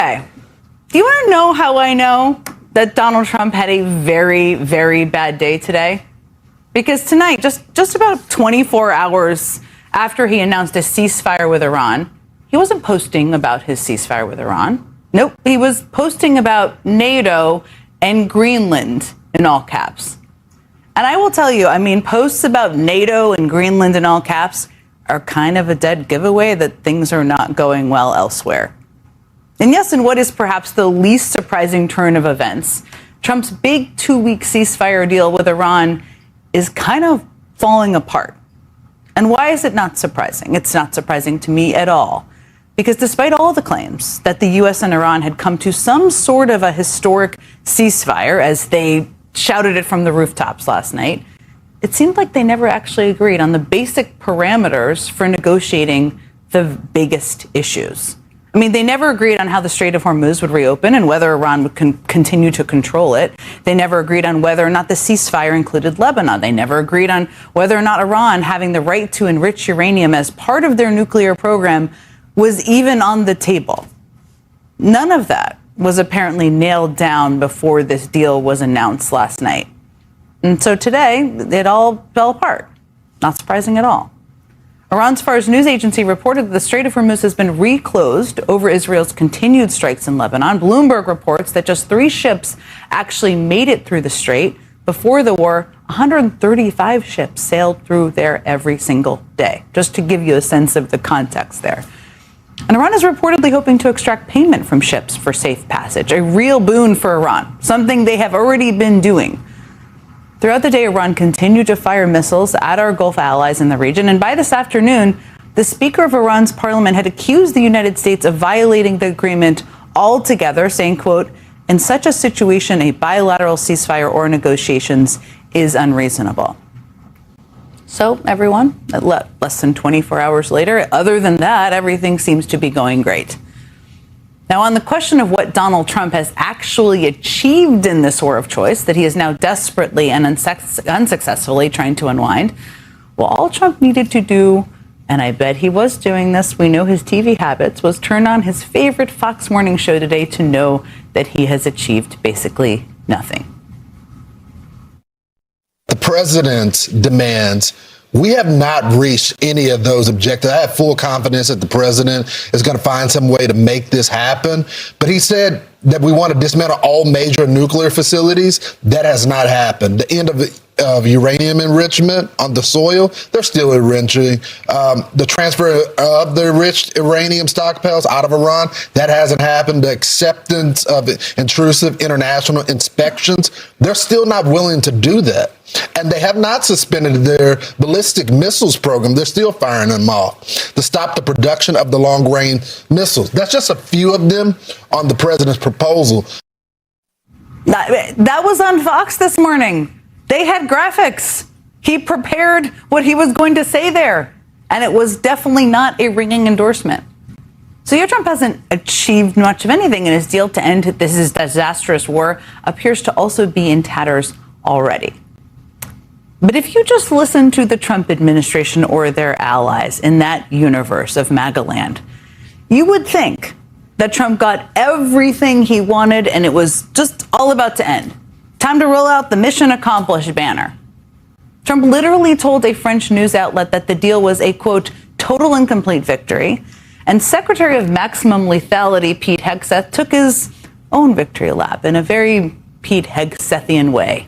Okay. Do you want to know how I know that Donald Trump had a very, very bad day today? Because tonight, just about 24 hours after he announced a ceasefire with Iran, he wasn't posting about his ceasefire with Iran. Nope, he was posting about NATO and Greenland in all caps. And I will tell you, I mean, posts about NATO and Greenland in all caps are kind of a dead giveaway that things are not going well elsewhere. And yes, in what is perhaps the least surprising turn of events, Trump's big 2-week ceasefire deal with Iran is kind of falling apart. And why is it not surprising? It's not surprising to me at all. Because despite all the claims that the U.S. and Iran had come to some sort of a historic ceasefire, as they shouted it from the rooftops last night, it seemed like they never actually agreed on the basic parameters for negotiating the biggest issues. I mean, they never agreed on how the Strait of Hormuz would reopen and whether Iran would continue to control it. They never agreed on whether or not the ceasefire included Lebanon. They never agreed on whether or not Iran having the right to enrich uranium as part of their nuclear program was even on the table. None of that was apparently nailed down before this deal was announced last night. And so today, it all fell apart. Not surprising at all. Iran's Fars news agency reported that the Strait of Hormuz has been reclosed over Israel's continued strikes in Lebanon. Bloomberg reports that just 3 ships actually made it through the strait. Before the war, 135 ships sailed through there every single day, just to give you a sense of the context there. And Iran is reportedly hoping to extract payment from ships for safe passage, a real boon for Iran, something they have already been doing. Throughout the day, Iran continued to fire missiles at our Gulf allies in the region. And by this afternoon, the Speaker of Iran's parliament had accused the United States of violating the agreement altogether, saying, quote, "In such a situation, a bilateral ceasefire or negotiations is unreasonable." So, everyone, less than 24 hours later, other than that, everything seems to be going great. Now, on the question of what Donald Trump has actually achieved in this war of choice that he is now desperately and unsuccessfully trying to unwind, well, all Trump needed to do, and I bet he was doing this, we know his TV habits, was turn on his favorite Fox Morning show today to know that he has achieved basically nothing. The president's demands, we have not reached any of those objectives. I have full confidence that the president is going to find some way to make this happen. But he said that we want to dismantle all major nuclear facilities. That has not happened. The end of uranium enrichment on the soil, they're still enriching. The transfer of the enriched uranium stockpiles out of Iran, that hasn't happened. The acceptance of intrusive international inspections, they're still not willing to do that. And they have not suspended their ballistic missiles program. They're still firing them off to stop the production of the long-range missiles. That's just a few of them on the president's proposal. That was on Fox this morning. They had graphics. He prepared what he was going to say there, and it was definitely not a ringing endorsement. So your Trump hasn't achieved much of anything, in his deal to end this disastrous war appears to also be in tatters already. But if you just listen to the Trump administration or their allies in that universe of MAGA land, you would think that Trump got everything he wanted and it was just all about to end. Time to roll out the mission accomplished banner. Trump literally told a French news outlet that the deal was a, quote, total and complete victory. And Secretary of Maximum Lethality Pete Hegseth took his own victory lap in a very Pete Hegsethian way.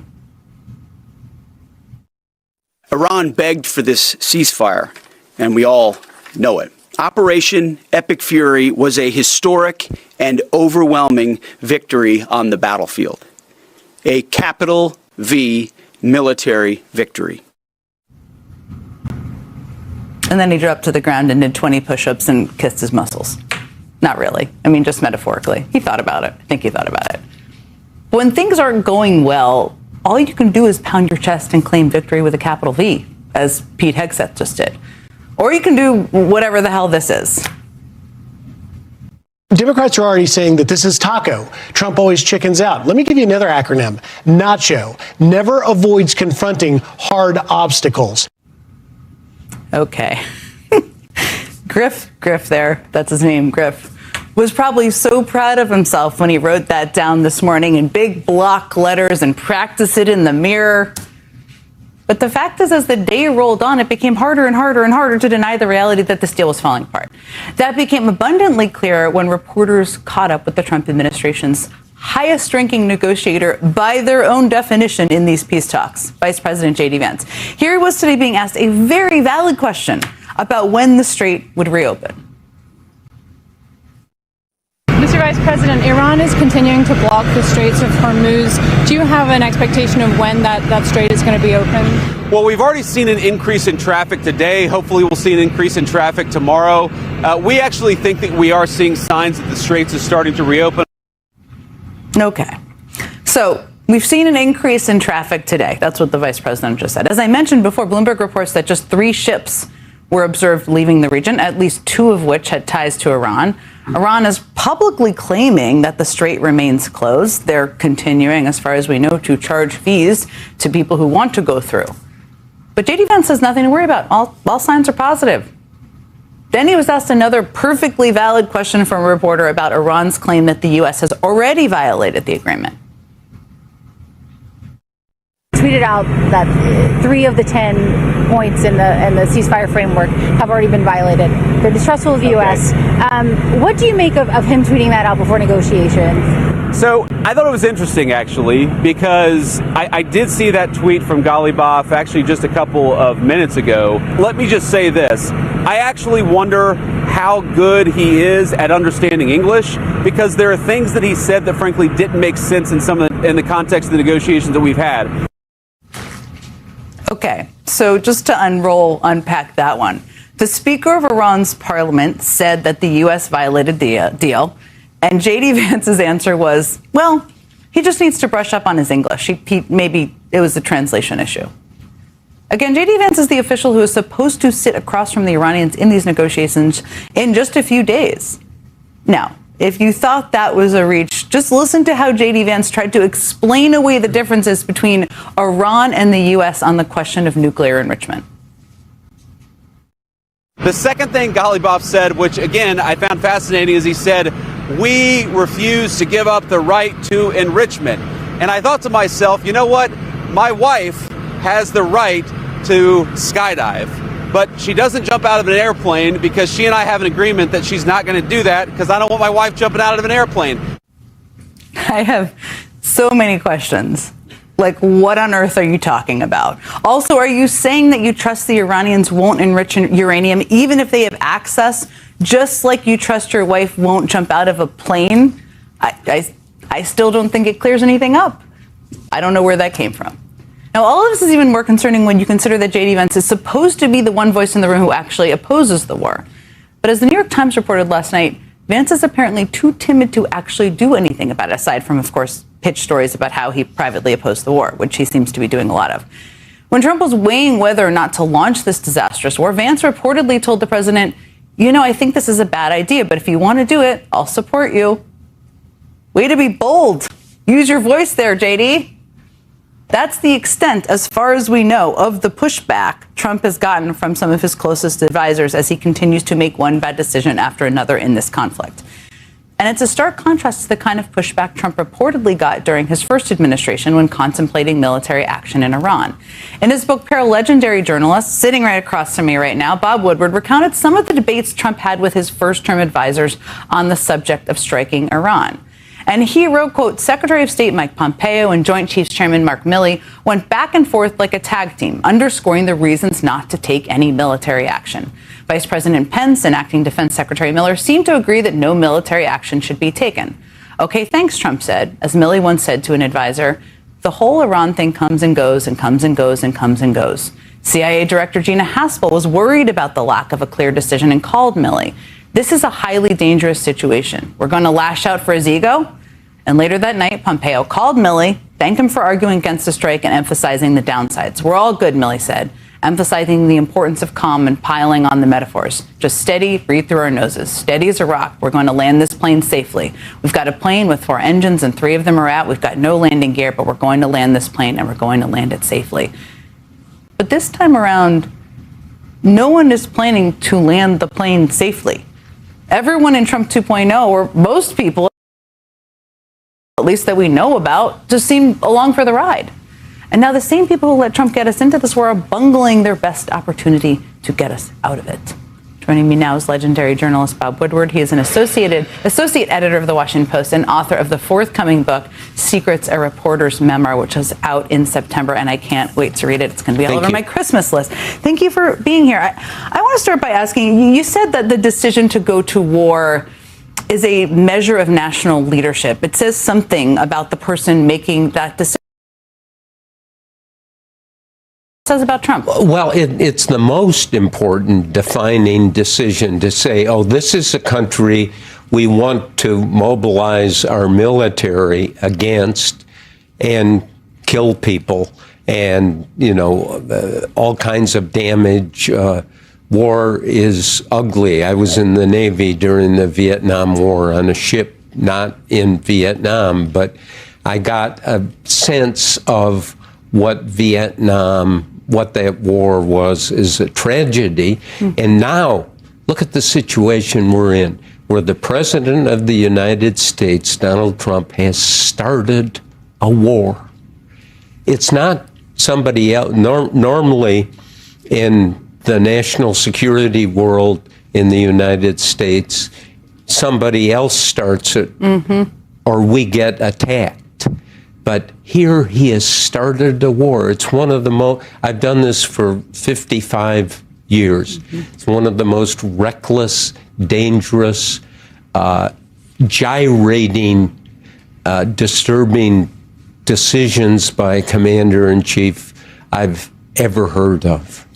Iran begged for this ceasefire, and we all know it. Operation Epic Fury was a historic and overwhelming victory on the battlefield. A capital V military victory. And then he dropped to the ground and did 20 push-ups and kissed his muscles. Not really. I mean, just metaphorically. He thought about it. I think he thought about it. But when things aren't going well, all you can do is pound your chest and claim victory with a capital V, as Pete Hegseth just did. Or you can do whatever the hell this is. Democrats are already saying that this is taco. Trump always chickens out. Let me give you another acronym. Nacho. Never avoids confronting hard obstacles. Okay. Griff there. That's his name, Griff. was probably so proud of himself when he wrote that down this morning in big block letters and practiced it in the mirror. But the fact is, as the day rolled on, it became harder and harder and harder to deny the reality that this deal was falling apart. That became abundantly clear when reporters caught up with the Trump administration's highest-ranking negotiator by their own definition in these peace talks, Vice President J.D. Vance. Here he was today being asked a very valid question about when the strait would reopen. Mr. Vice President, Iran is continuing to block the Straits of Hormuz. Do you have an expectation of when that strait is going to be open? Well, we've already seen an increase in traffic today. Hopefully we'll see an increase in traffic tomorrow. We actually think that we are seeing signs that the Straits is starting to reopen. Okay. So we've seen an increase in traffic today. That's what the vice president just said. As I mentioned before, Bloomberg reports that just 3 ships were observed leaving the region, at least 2 of which had ties to Iran. Iran is publicly claiming that the strait remains closed. They're continuing, as far as we know, to charge fees to people who want to go through. But J.D. Vance says nothing to worry about. All signs are positive. Then he was asked another perfectly valid question from a reporter about Iran's claim that the U.S. has already violated the agreement. Tweeted out that 3 of the 10 points in the ceasefire framework have already been violated. They're distrustful of the U.S. What do you make of him tweeting that out before negotiations? So I thought it was interesting, actually, because I did see that tweet from Ghalibaf actually just a couple of minutes ago. Let me just say this. I actually wonder how good he is at understanding English, because there are things that he said that frankly didn't make sense in in the context of the negotiations that we've had. Okay, so just to unpack that one. The Speaker of Iran's parliament said that the U.S. violated the deal, and J.D. Vance's answer was, well, he just needs to brush up on his English. Maybe it was a translation issue. Again, J.D. Vance is the official who is supposed to sit across from the Iranians in these negotiations in just a few days. Now, if you thought that was a reach, just listen to how J.D. Vance tried to explain away the differences between Iran and the U.S. on the question of nuclear enrichment. The second thing Ghalibaf said, which again I found fascinating, is he said, we refuse to give up the right to enrichment. And I thought to myself, you know what? My wife has the right to skydive. But she doesn't jump out of an airplane because she and I have an agreement that she's not going to do that because I don't want my wife jumping out of an airplane. I have so many questions. Like, what on earth are you talking about? Also, are you saying that you trust the Iranians won't enrich uranium even if they have access, just like you trust your wife won't jump out of a plane? I still don't think it clears anything up. I don't know where that came from. Now, all of this is even more concerning when you consider that J.D. Vance is supposed to be the one voice in the room who actually opposes the war. But as the New York Times reported last night, Vance is apparently too timid to actually do anything about it, aside from, of course, pitch stories about how he privately opposed the war, which he seems to be doing a lot of. When Trump was weighing whether or not to launch this disastrous war, Vance reportedly told the president, you know, I think this is a bad idea, but if you want to do it, I'll support you. Way to be bold. Use your voice there, J.D. That's the extent, as far as we know, of the pushback Trump has gotten from some of his closest advisors as he continues to make one bad decision after another in this conflict. And it's a stark contrast to the kind of pushback Trump reportedly got during his first administration when contemplating military action in Iran. In his book, Peril, legendary journalist, sitting right across from me right now, Bob Woodward, recounted some of the debates Trump had with his first-term advisors on the subject of striking Iran. And he wrote, quote, Secretary of State Mike Pompeo and Joint Chiefs Chairman Mark Milley went back and forth like a tag team, underscoring the reasons not to take any military action. Vice President Pence and Acting Defense Secretary Miller seemed to agree that no military action should be taken. Okay, thanks, Trump said. As Milley once said to an advisor, the whole Iran thing comes and goes and comes and goes and comes and goes. CIA Director Gina Haspel was worried about the lack of a clear decision and called Milley. This is a highly dangerous situation. We're going to lash out for his ego. And later that night, Pompeo called Milley, thanked him for arguing against the strike and emphasizing the downsides. We're all good, Milley said, emphasizing the importance of calm and piling on the metaphors. Just steady, breathe through our noses. Steady as a rock. We're going to land this plane safely. We've got a plane with 4 engines and 3 of them are out. We've got no landing gear, but we're going to land this plane and we're going to land it safely. But this time around, no one is planning to land the plane safely. Everyone in Trump 2.0, or most people, at least that we know about, just seem along for the ride. And now the same people who let Trump get us into this war are bungling their best opportunity to get us out of it. Joining me now is legendary journalist Bob Woodward. He is an associate editor of The Washington Post and author of the forthcoming book, Secrets, a Reporter's Memoir, which is out in September, and I can't wait to read it. It's going to be all over my Christmas list. Thank you for being here. I want to start by asking, you said that the decision to go to war is a measure of national leadership. It says something about the person making that decision. Says about Trump? Well, it's the most important defining decision to say, oh, this is a country we want to mobilize our military against and kill people and, all kinds of damage. War is ugly. I was in the Navy during the Vietnam War on a ship not in Vietnam, but I got a sense of what that war was, is a tragedy. And now, look at the situation we're in, where the President of the United States, Donald Trump, has started a war. It's not somebody else. Normally, in the national security world in the United States, somebody else starts it, or we get attacked. But here he has started a war. It's one of the most, I've done this for 55 years. It's one of the most reckless, dangerous, gyrating, disturbing decisions by a commander-in-chief I've ever heard of.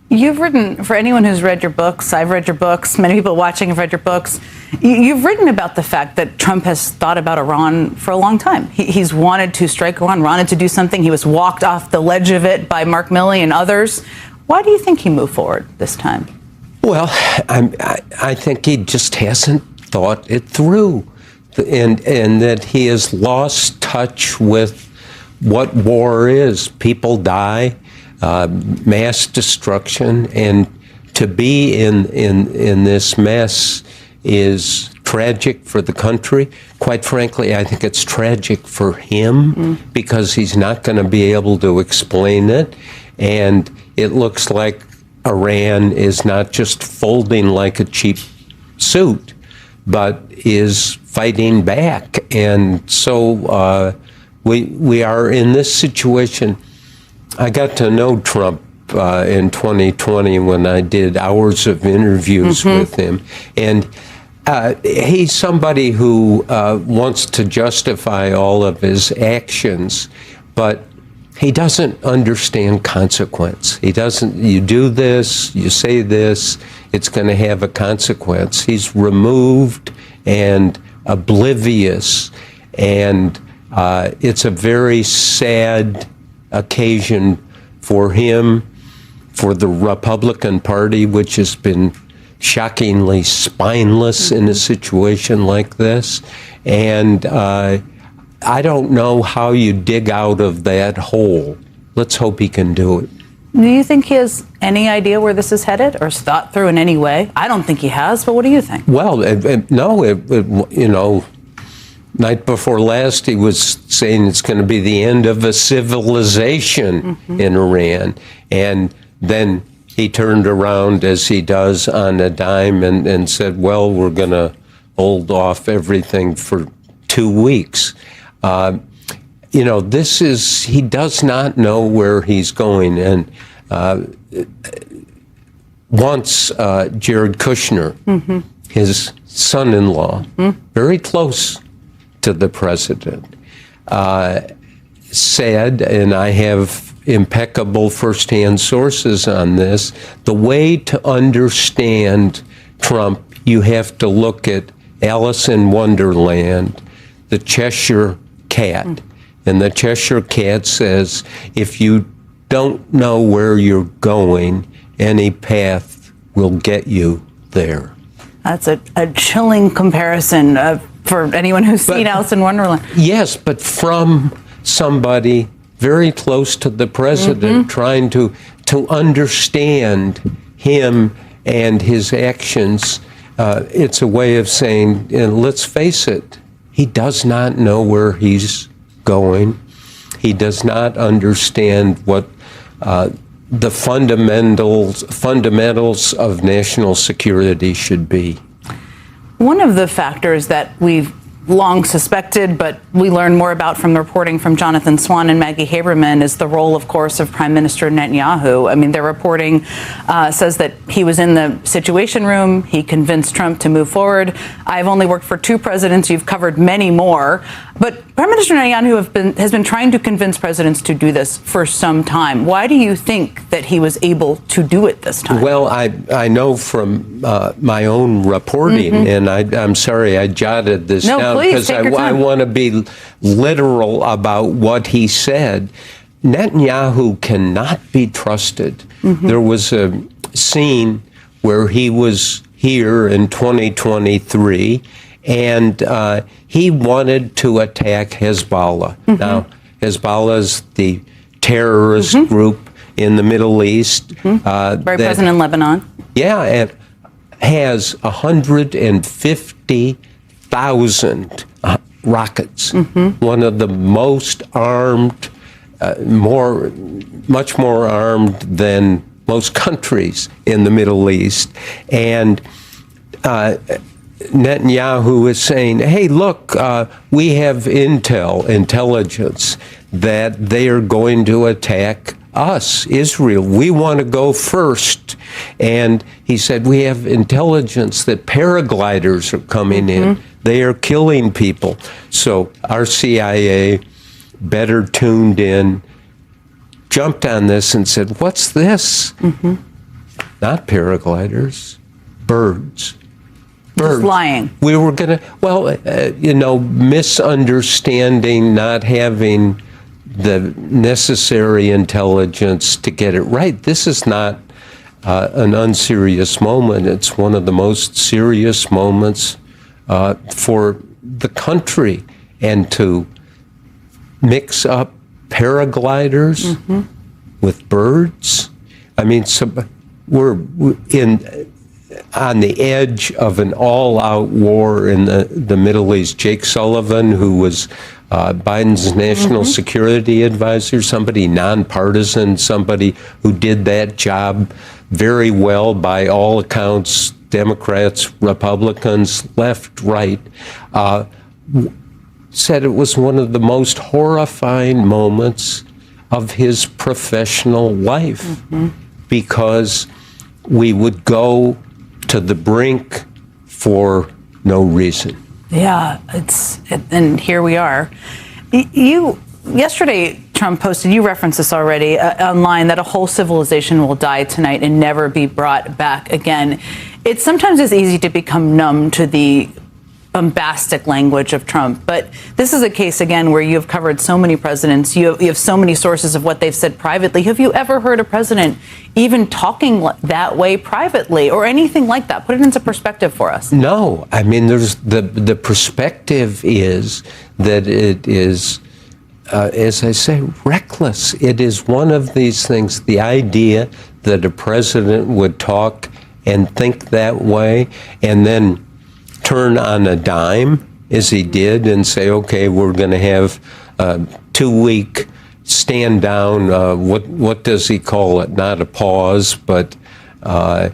You've written, for anyone who's read your books, I've read your books, many people watching have read your books, you've written about the fact that Trump has thought about Iran for a long time. He's wanted to strike Iran, wanted to do something. He was walked off the ledge of it by Mark Milley and others. Why do you think he moved forward this time? Well, I think he just hasn't thought it through, and that he has lost touch with what war is. People die. Mass destruction, and to be in this mess is tragic for the country. Quite frankly, I think it's tragic for him because he's not going to be able to explain it. And it looks like Iran is not just folding like a cheap suit, but is fighting back. And so we are in this situation. I got to know Trump in 2020 when I did hours of interviews with him. And he's somebody who wants to justify all of his actions, but he doesn't understand consequence. He doesn't, you do this, you say this, it's going to have a consequence. He's removed and oblivious, and it's a very sad occasion for him, for the Republican Party, which has been shockingly spineless in a situation like this. And I don't know how you dig out of that hole. Let's hope he can do it. Do you think he has any idea where this is headed, or has thought through in any way? I don't think he has, but what do you think? Well, night before last, he was saying it's going to be the end of a civilization in Iran. And then he turned around, as he does on a dime, and said, well, we're going to hold off everything for 2 weeks. He does not know where he's going. And once Jared Kushner, his son-in-law, very close to the president, said, and I have impeccable firsthand sources on this, the way to understand Trump, you have to look at Alice in Wonderland, the Cheshire Cat. And the Cheshire Cat says, if you don't know where you're going, any path will get you there. That's a chilling comparison for anyone who's seen Alice in Wonderland. Yes, but from somebody very close to the president, trying to understand him and his actions. it's a way of saying, and let's face it, he does not know where he's going. He does not understand what the fundamentals of national security should be. One of the factors that we've long suspected, but we learn more about from the reporting from Jonathan Swan and Maggie Haberman, is the role, of course, of Prime Minister Netanyahu. I mean, their reporting says that he was in the Situation Room. He convinced Trump to move forward. I've only worked for 2 presidents. You've covered many more. But Prime Minister Netanyahu has been trying to convince presidents to do this for some time. Why do you think that he was able to do it this time? Well, I know from my own reporting, and I'm sorry I jotted this down because I want to be literal about what he said. Netanyahu cannot be trusted. There was a scene where he was here in 2023, and he wanted to attack Hezbollah. Now, Hezbollah is the terrorist group in the Middle East. Very present in Lebanon. Yeah, and has 150,000 rockets. One of the most armed, much more armed than most countries in the Middle East. And Netanyahu is saying, hey, look, we have intelligence that they are going to attack us, Israel. We want to go first. And he said, we have intelligence that paragliders are coming in. They are killing people. So our CIA, better tuned in, jumped on this and said, what's this? Not paragliders, birds. Just lying. We were going to, misunderstanding, not having the necessary intelligence to get it right. This is not an unserious moment. It's one of the most serious moments for the country. And to mix up paragliders with birds, I mean, we're on the edge of an all-out war in the Middle East. Jake Sullivan, who was Biden's national security advisor, somebody nonpartisan, somebody who did that job very well by all accounts, Democrats, Republicans, left, right, said it was one of the most horrifying moments of his professional life because we would go to the brink for no reason. Yeah, and here we are. Yesterday, Trump posted, you referenced this already, online, that a whole civilization will die tonight and never be brought back again. It sometimes is easy to become numb to the bombastic language of Trump, but this is a case, again, where you have covered so many presidents, you have so many sources of what they've said privately. Have you ever heard a president even talking that way privately or anything like that? Put it into perspective for us. No, I mean, there's the perspective is that it is, as I say, reckless. It is one of these things, the idea that a president would talk and think that way and then turn on a dime, as he did, and say, okay, we're going to have a 2-week stand down. What does he call it? Not a pause, but I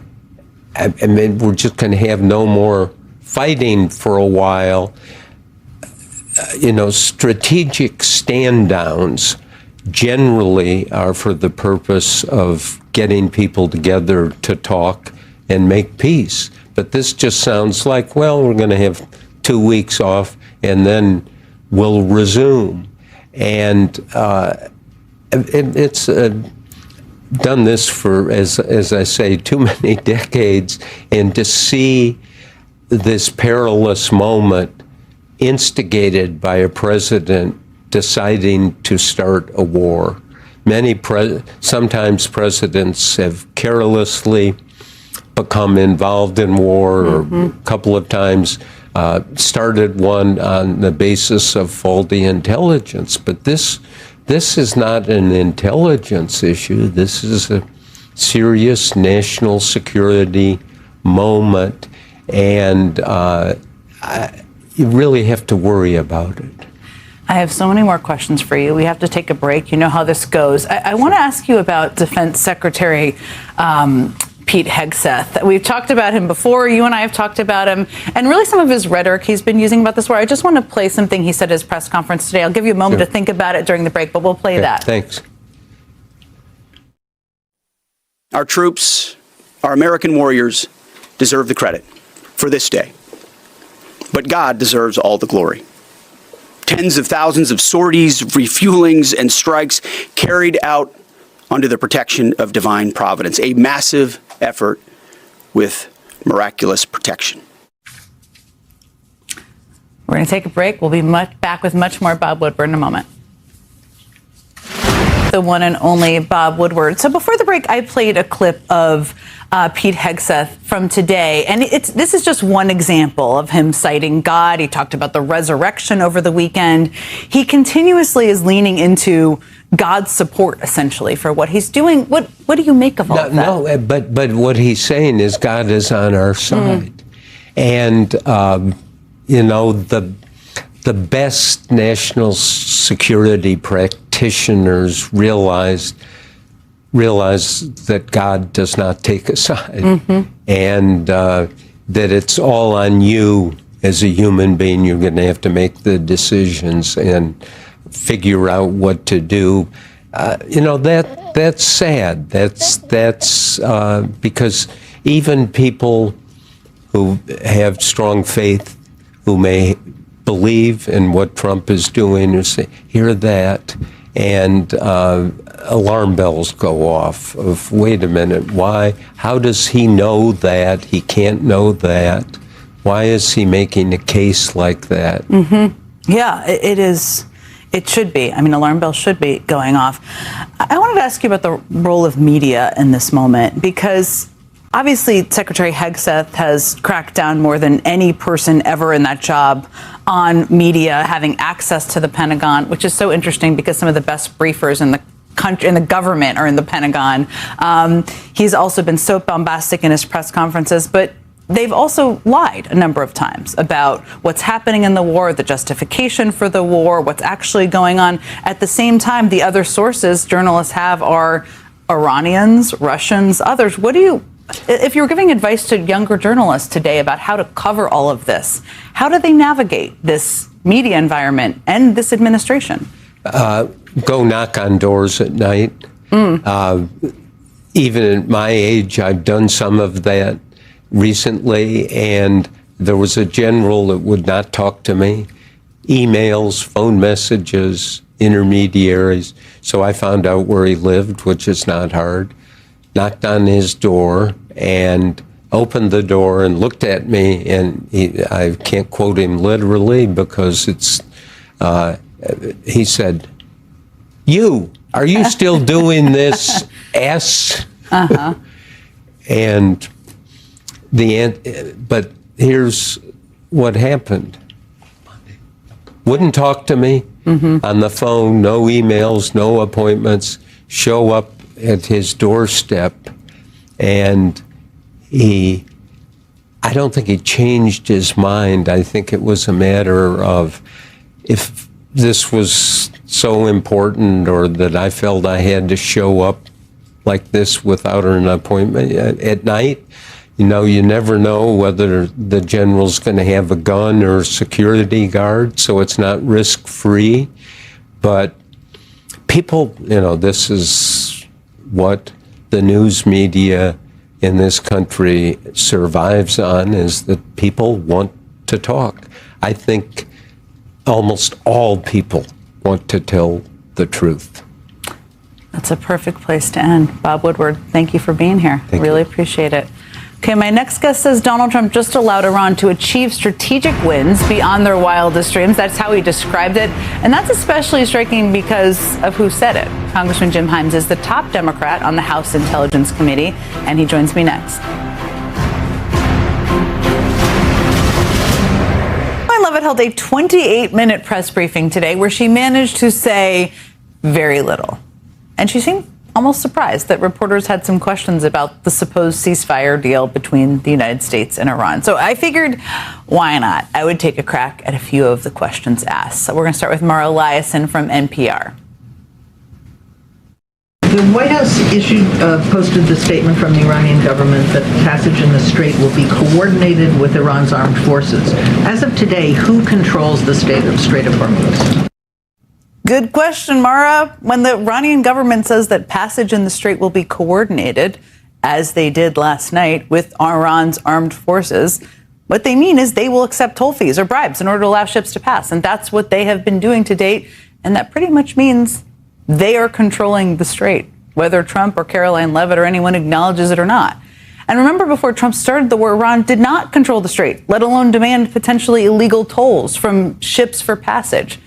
mean, we're just going to have no more fighting for a while. Strategic stand downs generally are for the purpose of getting people together to talk and make peace. But this just sounds like, well, we're going to have 2 weeks off and then we'll resume. And it's done this for, as I say, too many decades. And to see this perilous moment instigated by a president deciding to start a war. Sometimes presidents have carelessly become involved in war, or a couple of times started one on the basis of faulty intelligence. But this is not an intelligence issue. This is a serious national security moment. and you really have to worry about it. I have so many more questions for you. We have to take a break. You know how this goes. I want to ask you about Defense Secretary Pete Hegseth. We've talked about him before. You and I have talked about him, and really some of his rhetoric he's been using about this war. I just want to play something he said at his press conference today. I'll give you a moment to think about it during the break, but we'll play that. Thanks. Our troops, our American warriors, deserve the credit for this day. But God deserves all the glory. Tens of thousands of sorties, refuelings, and strikes carried out under the protection of divine providence. A massive effort with miraculous protection. We're going to take a break. We'll be back with much more Bob Woodward in a moment. The one and only Bob Woodward. So before the break, I played a clip of Pete Hegseth from today, and this is just one example of him citing God. He talked about the resurrection over the weekend. He continuously is leaning into God's support, essentially, for what he's doing. What do you make of all of that? No, but what he's saying is God is on our side, and you know, the best national security practitioners realize that God does not take a side, and that it's all on you as a human being. You're going to have to make the decisions and figure out what to do. You know, that's sad. That's because even people who have strong faith, who may believe in what Trump is doing, or say, hear that, and alarm bells go off of, wait a minute, why? How does he know that? He can't know that. Why is he making a case like that? Yeah, it is. It should be. I mean, alarm bells should be going off. I wanted to ask you about the role of media in this moment, because obviously Secretary Hegseth has cracked down more than any person ever in that job on media having access to the Pentagon, which is so interesting because some of the best briefers in the country, in the government, are in the Pentagon. He's also been so bombastic in his press conferences, but they've also lied a number of times about what's happening in the war, the justification for the war, what's actually going on. At the same time, the other sources journalists have are Iranians, Russians, others. If you were giving advice to younger journalists today about how to cover all of this, how do they navigate this media environment and this administration? Go knock on doors at night. Even at my age, I've done some of that recently, and there was a general that would not talk to me. Emails, phone messages, intermediaries. So I found out where he lived, which is not hard. Knocked on his door and opened the door and looked at me, and I can't quote him literally because it's, he said, are you still doing this S? And but here's what happened. Wouldn't talk to me on the phone, no emails, no appointments, show up at his doorstep, and I don't think he changed his mind. I think it was a matter of, if this was so important, or that I felt I had to show up like this without an appointment at night. You know, you never know whether the general's going to have a gun or a security guard, so it's not risk-free. But people, you know, this is what the news media in this country survives on, is that people want to talk. I think almost all people want to tell the truth. That's a perfect place to end. Bob Woodward, thank you for being here. Really appreciate it. Okay, my next guest says Donald Trump just allowed Iran to achieve strategic wins beyond their wildest dreams. That's how he described it. And that's especially striking because of who said it. Congressman Jim Himes is the top Democrat on the House Intelligence Committee, and he joins me next. Leavitt held a 28-minute press briefing today where she managed to say very little. And she seemed almost surprised that reporters had some questions about the supposed ceasefire deal between the United States and Iran. So I figured, why not? I would take a crack at a few of the questions asked. So we're going to start with Mara Eliason from NPR. The White House posted the statement from the Iranian government that passage in the strait will be coordinated with Iran's armed forces. As of today, who controls the Strait of Hormuz? Good question, Mara. When the Iranian government says that passage in the strait will be coordinated, as they did last night with Iran's armed forces, what they mean is they will accept toll fees or bribes in order to allow ships to pass. And that's what they have been doing to date. And that pretty much means they are controlling the strait, whether Trump or Caroline Leavitt or anyone acknowledges it or not. And remember, before Trump started the war, Iran did not control the strait, let alone demand potentially illegal tolls from ships for passage.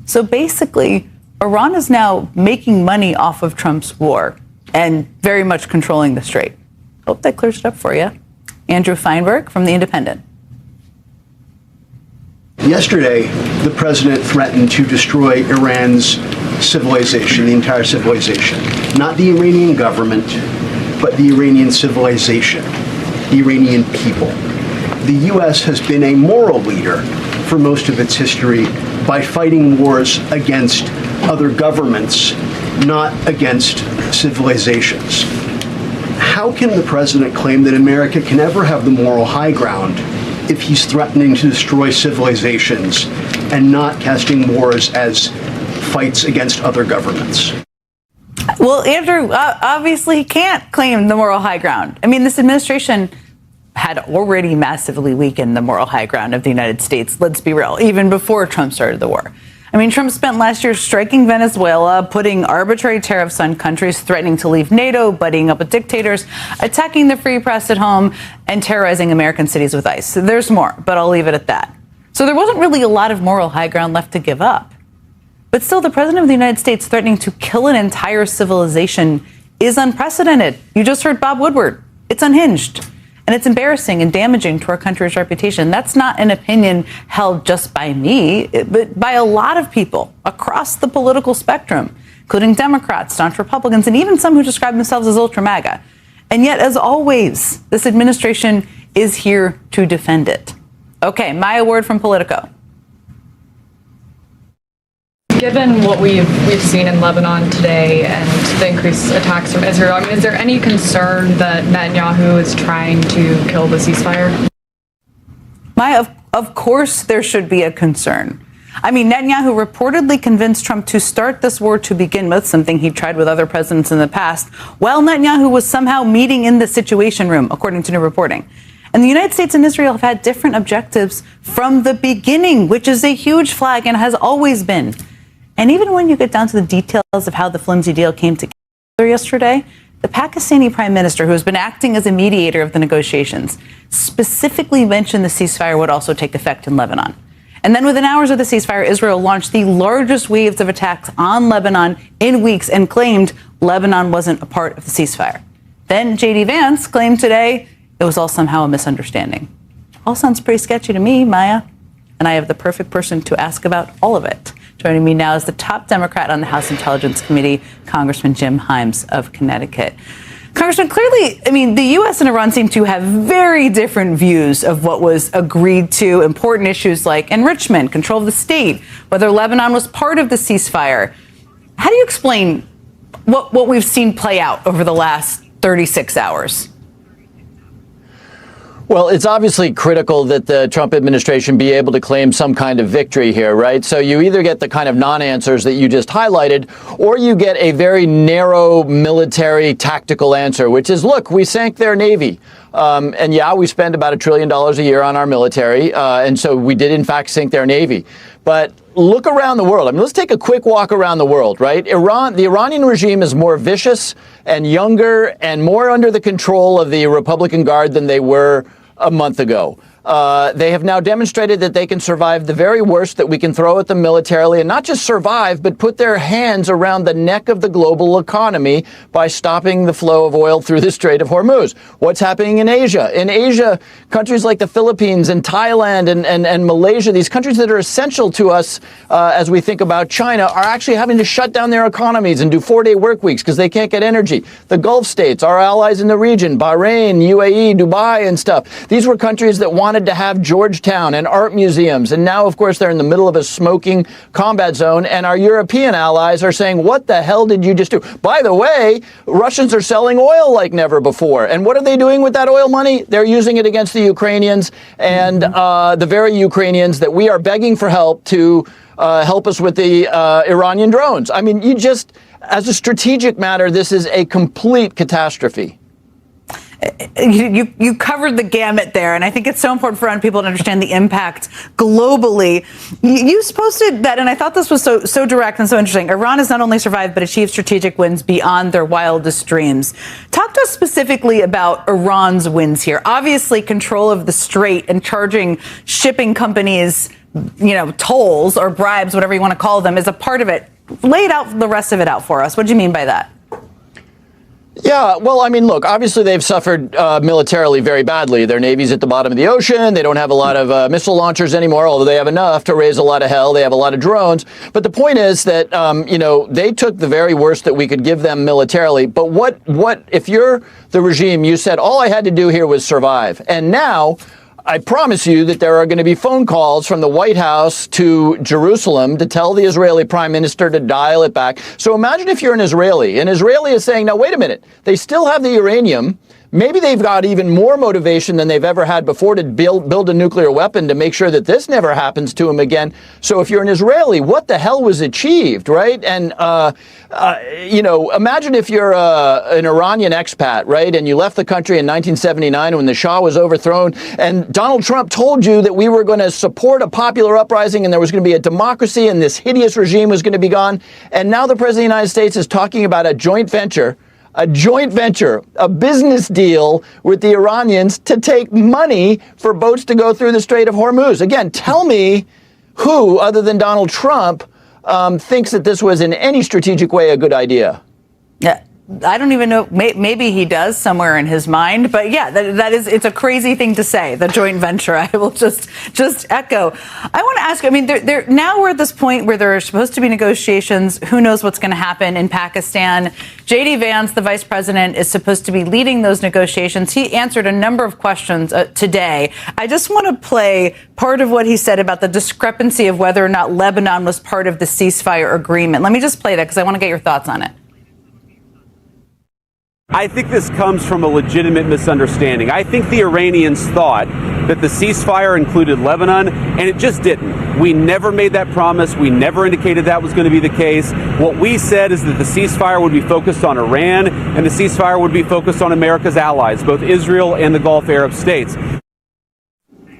So basically, Iran is now making money off of Trump's war and very much controlling the strait. Hope that clears it up for you. Andrew Feinberg from The Independent. Yesterday, the president threatened to destroy Iran's civilization, the entire civilization. Not the Iranian government, but the Iranian civilization, the Iranian people. The U.S. has been a moral leader for most of its history by fighting wars against other governments, not against civilizations. How can the president claim that America can ever have the moral high ground if he's threatening to destroy civilizations and not casting wars as fights against other governments? Well, Andrew, obviously he can't claim the moral high ground. I mean, this administration had already massively weakened the moral high ground of the United States, let's be real, even before Trump started the war. I mean, Trump spent last year striking Venezuela, putting arbitrary tariffs on countries, threatening to leave NATO, buddying up with dictators, attacking the free press at home, and terrorizing American cities with ICE. So there's more, but I'll leave it at that. So there wasn't really a lot of moral high ground left to give up. But still, the president of the United States threatening to kill an entire civilization is unprecedented. You just heard Bob Woodward. It's unhinged. And it's embarrassing and damaging to our country's reputation. That's not an opinion held just by me, but by a lot of people across the political spectrum, including Democrats, staunch Republicans, and even some who describe themselves as ultra MAGA. And yet, as always, this administration is here to defend it. Okay, my word from Politico. Given what we've seen in Lebanon today and the increased attacks from Israel, I mean, is there any concern that Netanyahu is trying to kill the ceasefire? Of course there should be a concern. I mean, Netanyahu reportedly convinced Trump to start this war to begin with, something he tried with other presidents in the past, while Netanyahu was somehow meeting in the Situation Room, according to new reporting. And the United States and Israel have had different objectives from the beginning, which is a huge flag and has always been. And even when you get down to the details of how the flimsy deal came together yesterday, the Pakistani prime minister, who has been acting as a mediator of the negotiations, specifically mentioned the ceasefire would also take effect in Lebanon. And then within hours of the ceasefire, Israel launched the largest waves of attacks on Lebanon in weeks and claimed Lebanon wasn't a part of the ceasefire. Then J.D. Vance claimed today it was all somehow a misunderstanding. All sounds pretty sketchy to me, Maya. And I have the perfect person to ask about all of it. Joining me now is the top Democrat on the House Intelligence Committee, Congressman Jim Himes of Connecticut. Congressman, clearly, I mean, the U.S. and Iran seem to have very different views of what was agreed to, important issues like enrichment, control of the state, whether Lebanon was part of the ceasefire. How do you explain what we've seen play out over the last 36 hours? Well, it's obviously critical that the Trump administration be able to claim some kind of victory here, right? So you either get the kind of non-answers that you just highlighted, or you get a very narrow military tactical answer, which is, look, we sank their Navy. And yeah, we spend about $1 trillion a year on our military. And so we did, in fact, sink their Navy. But look around the world. I mean, let's take a quick walk around the world, right? The Iranian regime is more vicious and younger and more under the control of the Republican Guard than they were a month ago. They have now demonstrated that they can survive the very worst that we can throw at them militarily, and not just survive, but put their hands around the neck of the global economy by stopping the flow of oil through the Strait of Hormuz. What's happening in Asia? In Asia, countries like the Philippines and Thailand and Malaysia, these countries that are essential to us as we think about China, are actually having to shut down their economies and do 4-day work weeks because they can't get energy. The Gulf states, our allies in the region, Bahrain, UAE, Dubai and stuff, these were countries that wanted to have Georgetown and art museums. And now, of course, they're in the middle of a smoking combat zone. And our European allies are saying, what the hell did you just do? By the way, Russians are selling oil like never before. And what are they doing with that oil money? They're using it against the Ukrainians and the very Ukrainians that we are begging for help to help us with the Iranian drones. I mean, as a strategic matter, this is a complete catastrophe. You covered the gamut there, and I think it's so important for people to understand the impact globally. You posted that, and I thought this was so direct and so interesting. Iran has not only survived, but achieved strategic wins beyond their wildest dreams. Talk to us specifically about Iran's wins here. Obviously, control of the strait and charging shipping companies, tolls or bribes, whatever you want to call them, is a part of it. Lay the rest of it out for us. What do you mean by that? Yeah, well, I mean, look, obviously they've suffered militarily very badly. Their navy's at the bottom of the ocean. They don't have a lot of missile launchers anymore, although they have enough to raise a lot of hell. They have a lot of drones. But the point is that, they took the very worst that we could give them militarily. But what if you're the regime, you said all I had to do here was survive. And now I promise you that there are going to be phone calls from the White House to Jerusalem to tell the Israeli prime minister to dial it back. So imagine if you're an Israeli. An Israeli is saying, now, wait a minute. They still have the uranium. Maybe they've got even more motivation than they've ever had before to build a nuclear weapon to make sure that this never happens to them again. So if you're an Israeli, what the hell was achieved, right? And, imagine if you're an Iranian expat, right? And you left the country in 1979 when the Shah was overthrown. And Donald Trump told you that we were going to support a popular uprising and there was going to be a democracy and this hideous regime was going to be gone. And now the president of the United States is talking about a joint venture, a business deal with the Iranians to take money for boats to go through the Strait of Hormuz. Again, tell me who, other than Donald Trump, thinks that this was in any strategic way a good idea. Yeah. I don't even know. Maybe he does somewhere in his mind. But yeah, it's a crazy thing to say, the joint venture. I will just echo. I want to ask, now we're at this point where there are supposed to be negotiations. Who knows what's going to happen in Pakistan? J.D. Vance, the vice president, is supposed to be leading those negotiations. He answered a number of questions today. I just want to play part of what he said about the discrepancy of whether or not Lebanon was part of the ceasefire agreement. Let me just play that because I want to get your thoughts on it. I think this comes from a legitimate misunderstanding. I think the Iranians thought that the ceasefire included Lebanon, and it just didn't. We never made that promise. We never indicated that was going to be the case. What we said is that the ceasefire would be focused on Iran, and the ceasefire would be focused on America's allies, both Israel and the Gulf Arab states.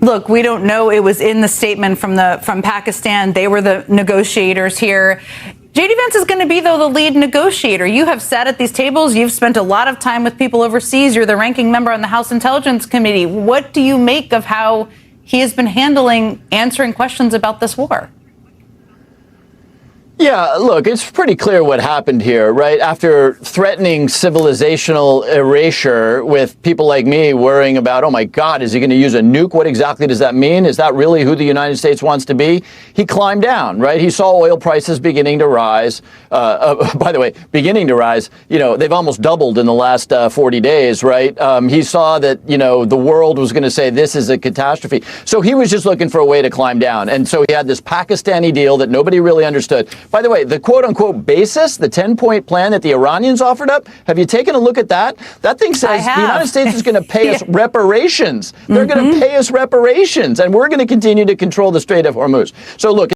Look, we don't know. It was in the statement from Pakistan. They were the negotiators here. J.D. Vance is going to be, though, the lead negotiator. You have sat at these tables. You've spent a lot of time with people overseas. You're the ranking member on the House Intelligence Committee. What do you make of how he has been answering questions about this war? Yeah, look, it's pretty clear what happened here, right? After threatening civilizational erasure with people like me worrying about, oh my God, is he going to use a nuke? What exactly does that mean? Is that really who the United States wants to be? He climbed down, right? He saw oil prices beginning to rise. By the way, beginning to rise, they've almost doubled in the last 40 days, right? He saw that, the world was going to say this is a catastrophe. So he was just looking for a way to climb down. And so he had this Pakistani deal that nobody really understood. By the way, the quote-unquote basis, the 10-point plan that the Iranians offered up, have you taken a look at that? That thing says the United States is going to pay us reparations. They're going to pay us reparations, and we're going to continue to control the Strait of Hormuz. So look,